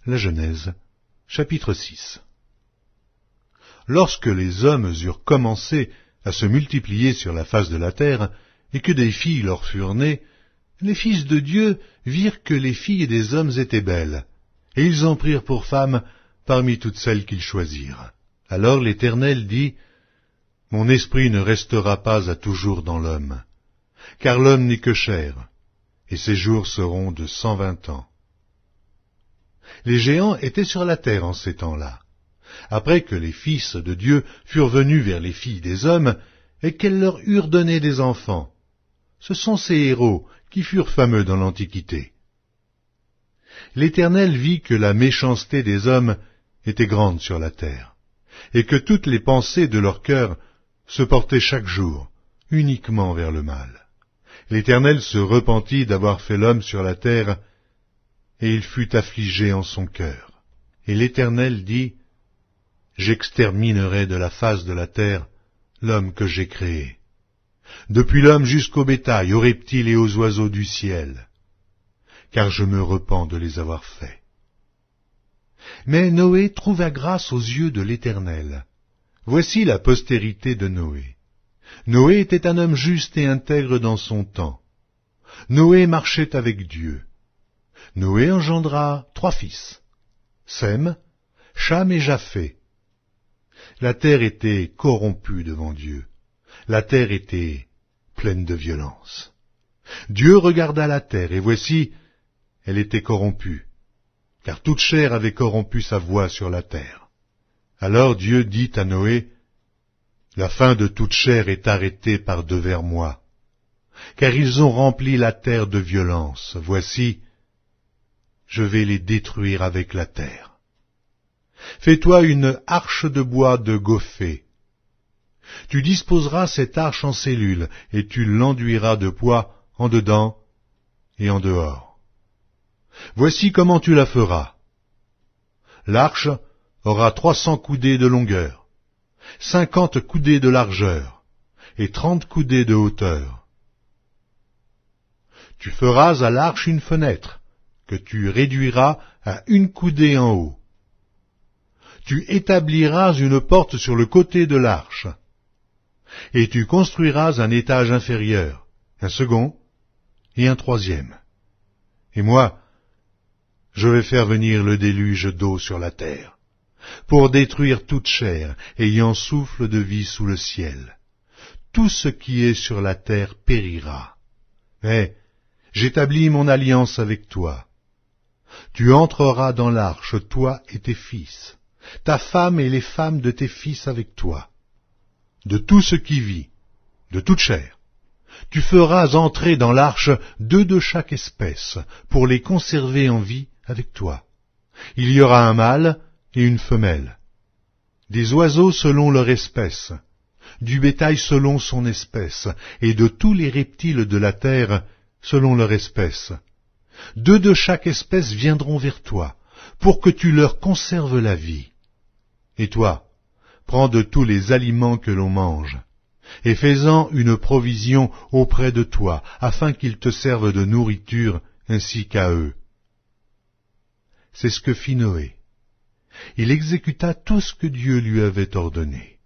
La Genèse, chapitre 6. Lorsque les hommes eurent commencé à se multiplier sur la face de la terre, et que des filles leur furent nées, les fils de Dieu virent que les filles des hommes étaient belles, et ils en prirent pour femmes parmi toutes celles qu'ils choisirent. Alors l'Éternel dit, « Mon esprit ne restera pas à toujours dans l'homme, car l'homme n'est que chair, et ses jours seront de 120 ans. » Les géants étaient sur la terre en ces temps-là, après que les fils de Dieu furent venus vers les filles des hommes, et qu'elles leur eurent donné des enfants. Ce sont ces héros qui furent fameux dans l'Antiquité. L'Éternel vit que la méchanceté des hommes était grande sur la terre, et que toutes les pensées de leur cœur se portaient chaque jour uniquement vers le mal. L'Éternel se repentit d'avoir fait l'homme sur la terre, et il fut affligé en son cœur. Et l'Éternel dit, « J'exterminerai de la face de la terre l'homme que j'ai créé, depuis l'homme jusqu'au bétail, aux reptiles et aux oiseaux du ciel, car je me repens de les avoir faits. » Mais Noé trouva grâce aux yeux de l'Éternel. Voici la postérité de Noé. Noé était un homme juste et intègre dans son temps. Noé marchait avec Dieu. Noé engendra 3 fils, Sem, Cham et Japheth. La terre était corrompue devant Dieu. La terre était pleine de violence. Dieu regarda la terre, et voici, elle était corrompue, car toute chair avait corrompu sa voie sur la terre. Alors Dieu dit à Noé, « La fin de toute chair est arrêtée par devers moi, car ils ont rempli la terre de violence. Voici, je vais les détruire avec la terre. Fais-toi une arche de bois de gophée. Tu disposeras cette arche en cellules, et tu l'enduiras de poix en dedans et en dehors. Voici comment tu la feras. L'arche aura 300 coudées de longueur, 50 coudées de largeur, et 30 coudées de hauteur. Tu feras à l'arche une fenêtre, que tu réduiras à 1 coudée en haut. Tu établiras une porte sur le côté de l'arche, et tu construiras un étage inférieur, un second et un 3e. Et moi, je vais faire venir le déluge d'eau sur la terre, pour détruire toute chair ayant souffle de vie sous le ciel. Tout ce qui est sur la terre périra. Mais j'établis mon alliance avec toi. Tu entreras dans l'arche, toi et tes fils, ta femme et les femmes de tes fils avec toi. De tout ce qui vit, de toute chair, tu feras entrer dans l'arche 2 de chaque espèce, pour les conserver en vie avec toi. Il y aura un mâle et une femelle, des oiseaux selon leur espèce, du bétail selon son espèce, et de tous les reptiles de la terre selon leur espèce. 2 de chaque espèce viendront vers toi, pour que tu leur conserves la vie. Et toi, prends de tous les aliments que l'on mange, et fais-en une provision auprès de toi, afin qu'ils te servent de nourriture ainsi qu'à eux. C'est ce que fit Noé. Il exécuta tout ce que Dieu lui avait ordonné.